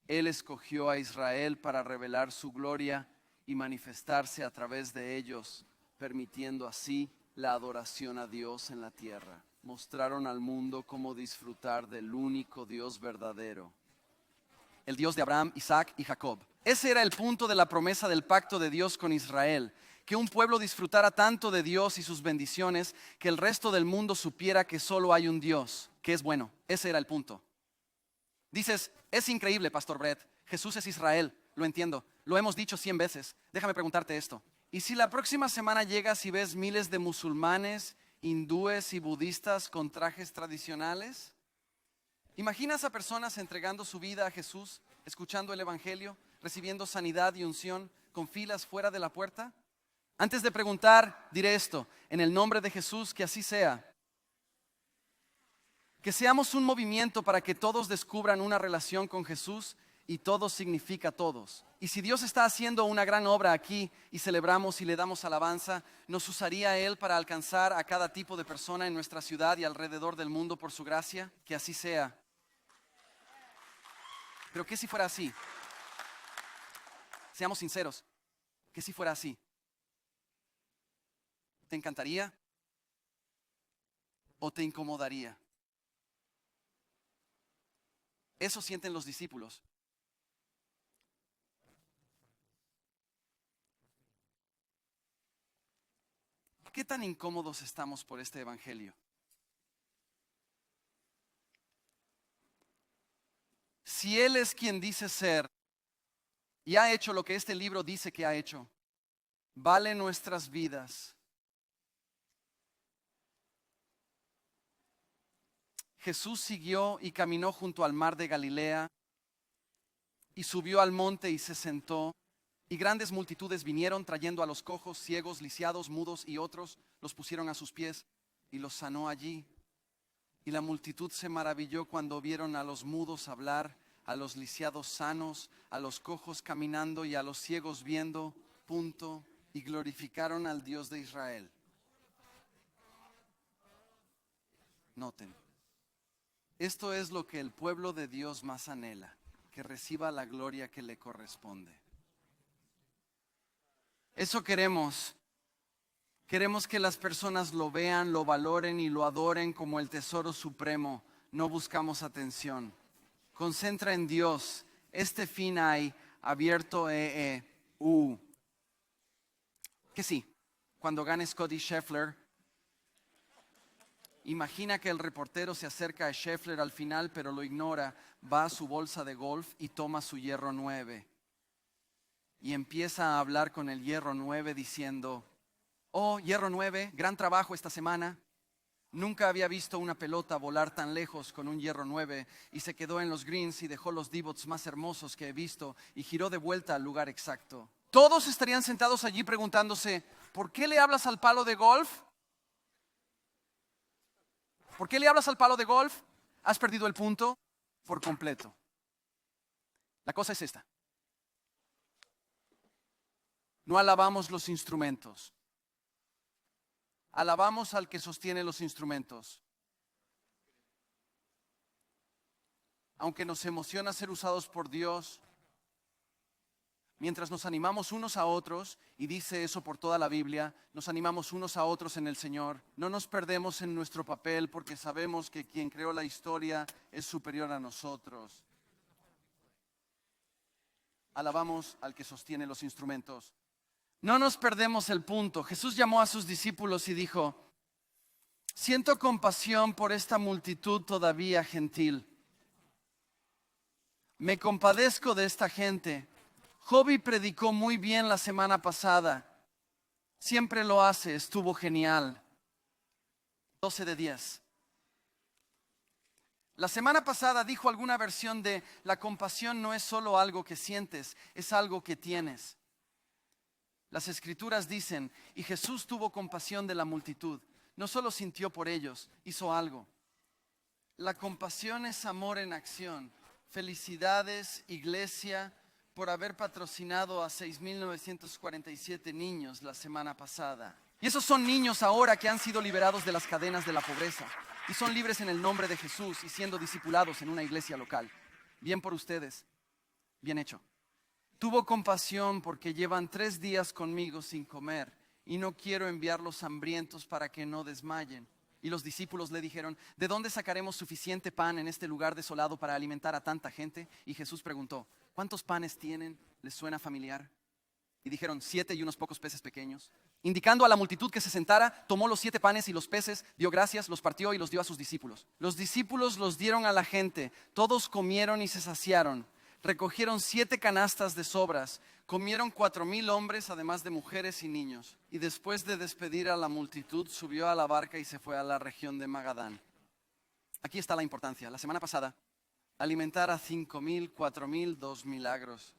Él escogió a Israel para revelar su gloria y manifestarse a través de ellos, permitiendo así la adoración a Dios en la tierra. Mostraron al mundo cómo disfrutar del único Dios verdadero, el Dios de Abraham, Isaac y Jacob. Ese era el punto de la promesa del pacto de Dios con Israel, que un pueblo disfrutara tanto de Dios y sus bendiciones que el resto del mundo supiera que solo hay un Dios, que es bueno. Ese era el punto. Dices, es increíble, Pastor Brett, Jesús es Israel, lo entiendo, lo hemos dicho 100 veces. Déjame preguntarte esto. ¿Y si la próxima semana llegas y ves miles de musulmanes, hindúes y budistas con trajes tradicionales? ¿Imaginas a personas entregando su vida a Jesús, escuchando el Evangelio, recibiendo sanidad y unción, con filas fuera de la puerta? Antes de preguntar, diré esto, en el nombre de Jesús, que así sea. Que seamos un movimiento para que todos descubran una relación con Jesús y todo significa todos. Y si Dios está haciendo una gran obra aquí y celebramos y le damos alabanza, ¿nos usaría Él para alcanzar a cada tipo de persona en nuestra ciudad y alrededor del mundo por su gracia? Que así sea. Pero ¿qué si fuera así? Seamos sinceros, ¿qué si fuera así? ¿Te encantaría o te incomodaría? Eso sienten los discípulos. ¿Qué tan incómodos estamos por este evangelio? Si Él es quien dice ser y ha hecho lo que este libro dice que ha hecho, vale nuestras vidas. Jesús siguió y caminó junto al mar de Galilea y subió al monte y se sentó. Y grandes multitudes vinieron trayendo a los cojos, ciegos, lisiados, mudos y otros, los pusieron a sus pies y los sanó allí. Y la multitud se maravilló cuando vieron a los mudos hablar, a los lisiados sanos, a los cojos caminando y a los ciegos viendo, y glorificaron al Dios de Israel. Noten, esto es lo que el pueblo de Dios más anhela, que reciba la gloria que le corresponde. Eso queremos. Queremos que las personas lo vean, lo valoren y lo adoren como el tesoro supremo. No buscamos atención. Concentra en Dios. Este fin hay abierto Que sí, cuando gane Scottie Scheffler, imagina que el reportero se acerca a Scheffler al final, pero lo ignora. Va a su bolsa de golf y toma su hierro 9. Y empieza a hablar con el hierro 9 diciendo: oh, hierro 9, gran trabajo esta semana. Nunca había visto una pelota volar tan lejos con un hierro 9 y se quedó en los greens y dejó los divots más hermosos que he visto y giró de vuelta al lugar exacto. Todos estarían sentados allí preguntándose: ¿por qué le hablas al palo de golf? ¿Por qué le hablas al palo de golf? Has perdido el punto por completo. La cosa es esta. No alabamos los instrumentos. Alabamos al que sostiene los instrumentos. Aunque nos emociona ser usados por Dios, mientras nos animamos unos a otros, y dice eso por toda la Biblia, nos animamos unos a otros en el Señor, no nos perdemos en nuestro papel porque sabemos que quien creó la historia es superior a nosotros. Alabamos al que sostiene los instrumentos. No nos perdemos el punto. Jesús llamó a sus discípulos y dijo: siento compasión por esta multitud todavía gentil. Me compadezco de esta gente. Joby predicó muy bien la semana pasada. Siempre lo hace, estuvo genial. 12 de 10. La semana pasada dijo alguna versión de: la compasión no es solo algo que sientes, es algo que tienes. Las escrituras dicen: y Jesús tuvo compasión de la multitud. No solo sintió por ellos, hizo algo. La compasión es amor en acción. Felicidades, iglesia, por haber patrocinado a 6,947 niños la semana pasada. Y esos son niños ahora que han sido liberados de las cadenas de la pobreza y son libres en el nombre de Jesús y siendo discipulados en una iglesia local. Bien por ustedes. Bien hecho. Tuvo compasión porque llevan 3 días conmigo sin comer y no quiero enviarlos hambrientos para que no desmayen. Y los discípulos le dijeron, ¿de dónde sacaremos suficiente pan en este lugar desolado para alimentar a tanta gente? Y Jesús preguntó, ¿cuántos panes tienen? ¿Les suena familiar? Y dijeron, 7 y unos pocos peces pequeños. Indicando a la multitud que se sentara, tomó los 7 panes y los peces, dio gracias, los partió y los dio a sus discípulos. Los discípulos los dieron a la gente, todos comieron y se saciaron. Recogieron 7 canastas de sobras, comieron 4,000 hombres, además de mujeres y niños. Y después de despedir a la multitud, subió a la barca y se fue a la región de Magadán. Aquí está la importancia. La semana pasada, alimentar a 5,000, 4,000, 2 milagros.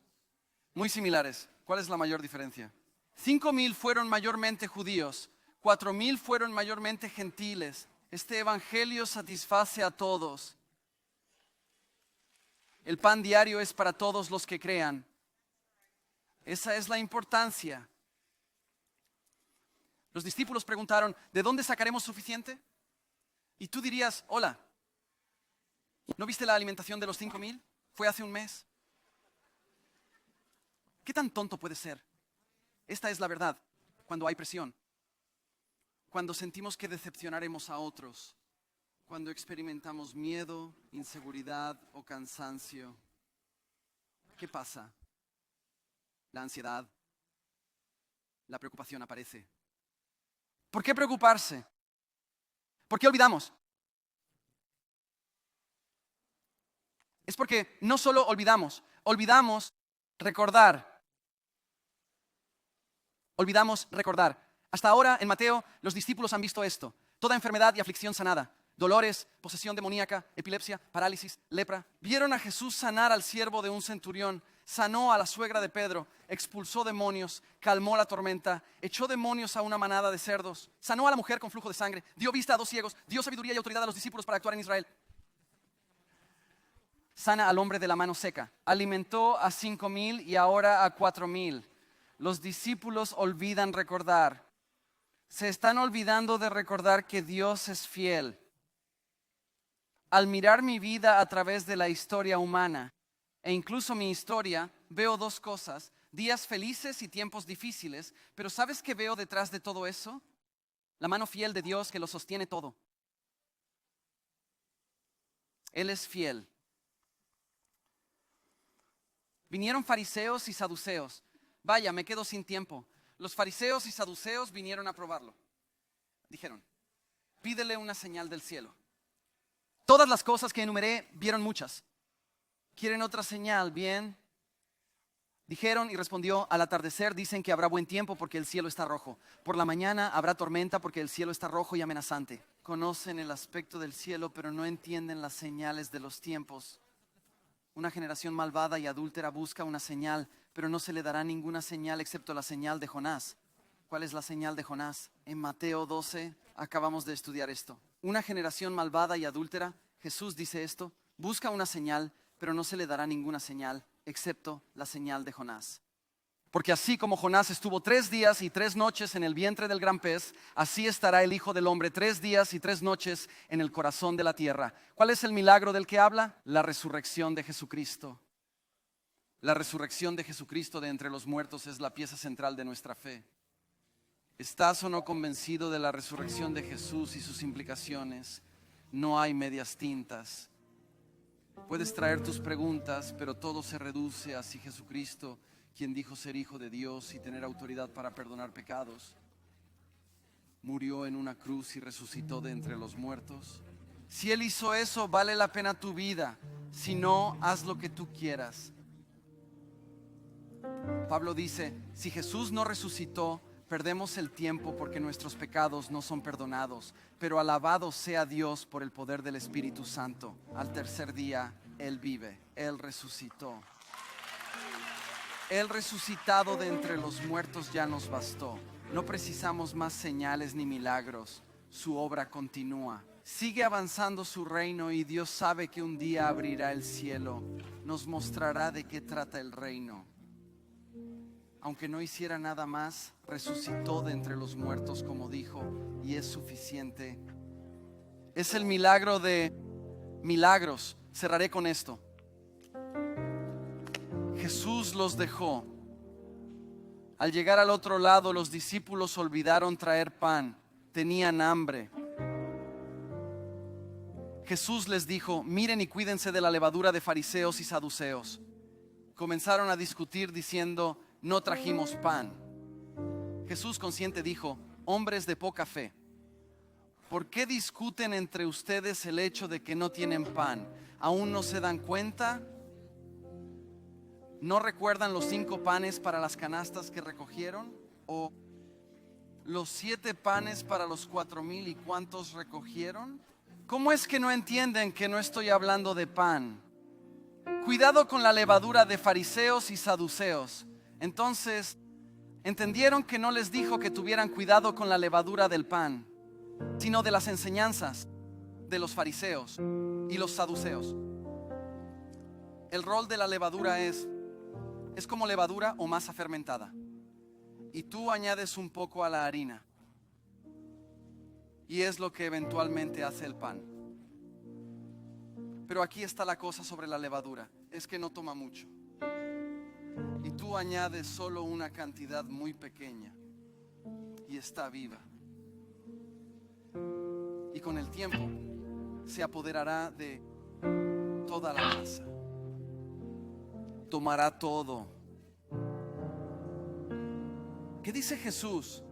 Muy similares. ¿Cuál es la mayor diferencia? 5,000 fueron mayormente judíos, 4,000 fueron mayormente gentiles. Este evangelio satisface a todos. El pan diario es para todos los que crean. Esa es la importancia. Los discípulos preguntaron, ¿de dónde sacaremos suficiente? Y tú dirías, hola, ¿no viste la alimentación de los 5,000? Fue hace un mes. ¿Qué tan tonto puede ser? Esta es la verdad. Cuando hay presión, cuando sentimos que decepcionaremos a otros, cuando experimentamos miedo, inseguridad o cansancio, ¿qué pasa? La ansiedad, la preocupación aparece. ¿Por qué preocuparse? ¿Por qué olvidamos? Es porque no solo olvidamos recordar. Olvidamos recordar. Hasta ahora en Mateo los discípulos han visto esto. Toda enfermedad y aflicción sanada. Dolores, posesión demoníaca, epilepsia, parálisis, lepra. Vieron a Jesús sanar al siervo de un centurión, sanó a la suegra de Pedro, expulsó demonios, calmó la tormenta, echó demonios a una manada de cerdos, sanó a la mujer con flujo de sangre, dio vista a 2 ciegos, dio sabiduría y autoridad a los discípulos para actuar en Israel. Sana al hombre de la mano seca, alimentó a 5,000 y ahora a 4,000. Los discípulos olvidan recordar. Se están olvidando de recordar que Dios es fiel. Al mirar mi vida a través de la historia humana, e incluso mi historia, veo 2 cosas, días felices y tiempos difíciles, pero ¿sabes qué veo detrás de todo eso? La mano fiel de Dios que lo sostiene todo. Él es fiel. Vinieron fariseos y saduceos. Vaya, me quedo sin tiempo. Los fariseos y saduceos vinieron a probarlo. Dijeron, pídele una señal del cielo. Todas las cosas que enumeré, vieron muchas. ¿Quieren otra señal? Bien. Dijeron y respondió, al atardecer dicen que habrá buen tiempo porque el cielo está rojo. Por la mañana habrá tormenta porque el cielo está rojo y amenazante. Conocen el aspecto del cielo, pero no entienden las señales de los tiempos. Una generación malvada y adúltera busca una señal, pero no se le dará ninguna señal excepto la señal de Jonás. ¿Cuál es la señal de Jonás? En Mateo 12 acabamos de estudiar esto. Una generación malvada y adúltera, Jesús dice esto, busca una señal, pero no se le dará ninguna señal excepto la señal de Jonás. Porque así como Jonás estuvo 3 días y 3 noches en el vientre del gran pez, así estará el Hijo del Hombre 3 días y 3 noches en el corazón de la tierra. ¿Cuál es el milagro del que habla? La resurrección de Jesucristo. La resurrección de Jesucristo de entre los muertos es la pieza central de nuestra fe. ¿Estás o no convencido de la resurrección de Jesús y sus implicaciones? No hay medias tintas. Puedes traer tus preguntas, pero todo se reduce a si Jesucristo, quien dijo ser hijo de Dios y tener autoridad para perdonar pecados, murió en una cruz y resucitó de entre los muertos. Si Él hizo eso, vale la pena tu vida. Si no, haz lo que tú quieras. Pablo dice, si Jesús no resucitó, perdemos el tiempo porque nuestros pecados no son perdonados, pero alabado sea Dios por el poder del Espíritu Santo. Al tercer día, Él vive, Él resucitó. El resucitado de entre los muertos ya nos bastó. No precisamos más señales ni milagros. Su obra continúa. Sigue avanzando su reino y Dios sabe que un día abrirá el cielo. Nos mostrará de qué trata el reino. Aunque no hiciera nada más, resucitó de entre los muertos como dijo, y es suficiente. Es el milagro de milagros. Cerraré con esto. Jesús los dejó. Al llegar al otro lado, los discípulos olvidaron traer pan. Tenían hambre. Jesús les dijo: miren y cuídense de la levadura de fariseos y saduceos. Comenzaron a discutir diciendo: no trajimos pan. Jesús consciente dijo: hombres de poca fe, ¿por qué discuten entre ustedes el hecho de que no tienen pan? ¿Aún no se dan cuenta? ¿No recuerdan los 5 panes para las canastas que recogieron? ¿O los 7 panes para los 4,000 y cuántos recogieron? ¿Cómo es que no entienden que no estoy hablando de pan? Cuidado con la levadura de fariseos y saduceos. Entonces, entendieron que no les dijo que tuvieran cuidado con la levadura del pan, sino de las enseñanzas de los fariseos y los saduceos. El rol de la levadura es como levadura o masa fermentada. Y tú añades un poco a la harina. Y es lo que eventualmente hace el pan. Pero aquí está la cosa sobre la levadura: es que no toma mucho. Y tú añades solo una cantidad muy pequeña y está viva. Y con el tiempo se apoderará de toda la masa. Tomará todo. ¿Qué dice Jesús?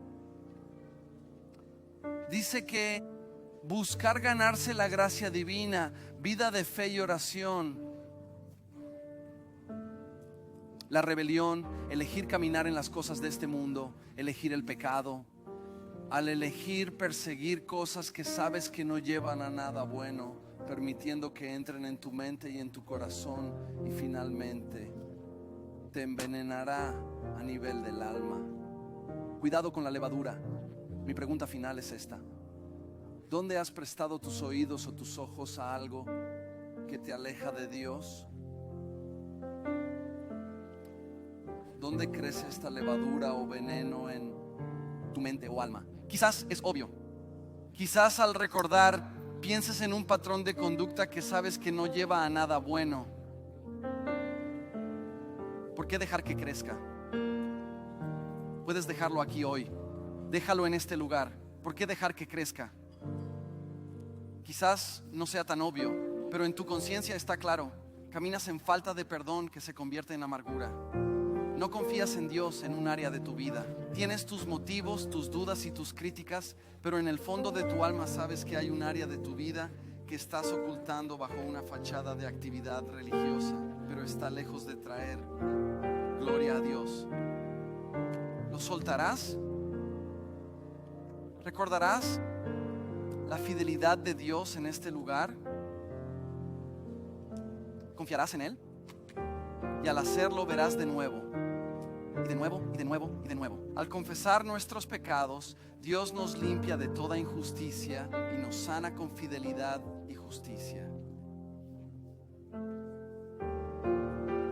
Dice que buscar ganarse la gracia divina, vida de fe y oración, la rebelión, elegir caminar en las cosas de este mundo, elegir el pecado, al elegir perseguir cosas que sabes que no llevan a nada bueno, permitiendo que entren en tu mente y en tu corazón, y finalmente te envenenará a nivel del alma. Cuidado con la levadura. Mi pregunta final es esta: ¿dónde has prestado tus oídos o tus ojos a algo que te aleja de Dios? ¿Dónde crece esta levadura o veneno en tu mente o alma? Quizás es obvio. Quizás al recordar pienses en un patrón de conducta que sabes que no lleva a nada bueno. ¿Por qué dejar que crezca? Puedes dejarlo aquí hoy. Déjalo en este lugar. ¿Por qué dejar que crezca? Quizás no sea tan obvio, pero en tu conciencia está claro. Caminas en falta de perdón que se convierte en amargura. No confías en Dios en un área de tu vida. Tienes tus motivos, tus dudas y tus críticas, pero en el fondo de tu alma sabes que hay un área de tu vida que estás ocultando bajo una fachada de actividad religiosa, pero está lejos de traer gloria a Dios. ¿Lo soltarás? ¿Recordarás la fidelidad de Dios en este lugar? ¿Confiarás en Él? Y al hacerlo verás de nuevo, y de nuevo, y de nuevo, y de nuevo. Al confesar nuestros pecados, Dios nos limpia de toda injusticia y nos sana con fidelidad y justicia.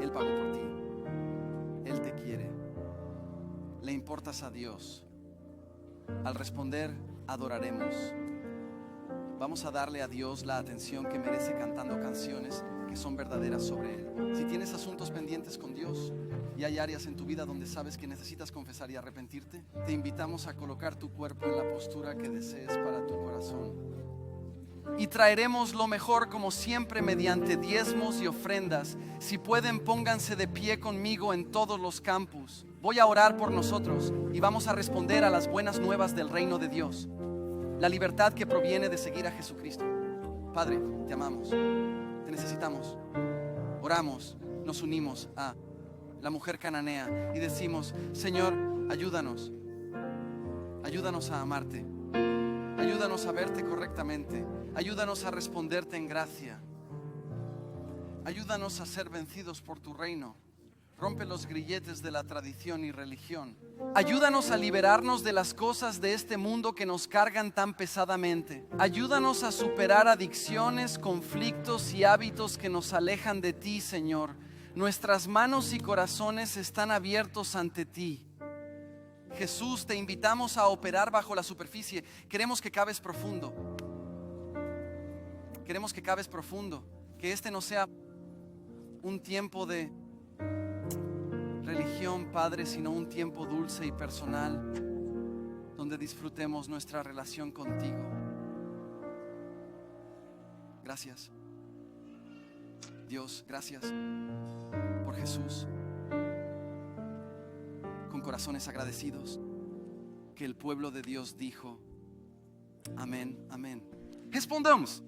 Él pagó por ti. Él te quiere. Le importas a Dios. Al responder, adoraremos. Vamos a darle a Dios la atención que merece cantando canciones que son verdaderas sobre Él. Si tienes asuntos pendientes con Dios y hay áreas en tu vida donde sabes que necesitas confesar y arrepentirte, te invitamos a colocar tu cuerpo en la postura que desees para tu corazón. Y traeremos lo mejor, como siempre, mediante diezmos y ofrendas. Si pueden, pónganse de pie conmigo en todos los campus. Voy a orar por nosotros y vamos a responder a las buenas nuevas del reino de Dios, la libertad que proviene de seguir a Jesucristo. Padre, te amamos, te necesitamos. Oramos, nos unimos a la mujer cananea y decimos: Señor, ayúdanos. Ayúdanos a amarte. Ayúdanos a verte correctamente. Ayúdanos a responderte en gracia. Ayúdanos a ser vencidos por tu reino. Rompe los grilletes de la tradición y religión. Ayúdanos a liberarnos de las cosas de este mundo que nos cargan tan pesadamente. Ayúdanos a superar adicciones, conflictos y hábitos que nos alejan de ti, Señor. Nuestras manos y corazones están abiertos ante ti. Jesús, te invitamos a operar bajo la superficie. Queremos que cabes profundo. Queremos que cabes profundo. Que este no sea un tiempo de reunión, Padre, sino un tiempo dulce y personal donde disfrutemos nuestra relación contigo. Gracias, Dios, gracias por Jesús. Con corazones agradecidos, que el pueblo de Dios dijo: amén, amén. Respondamos.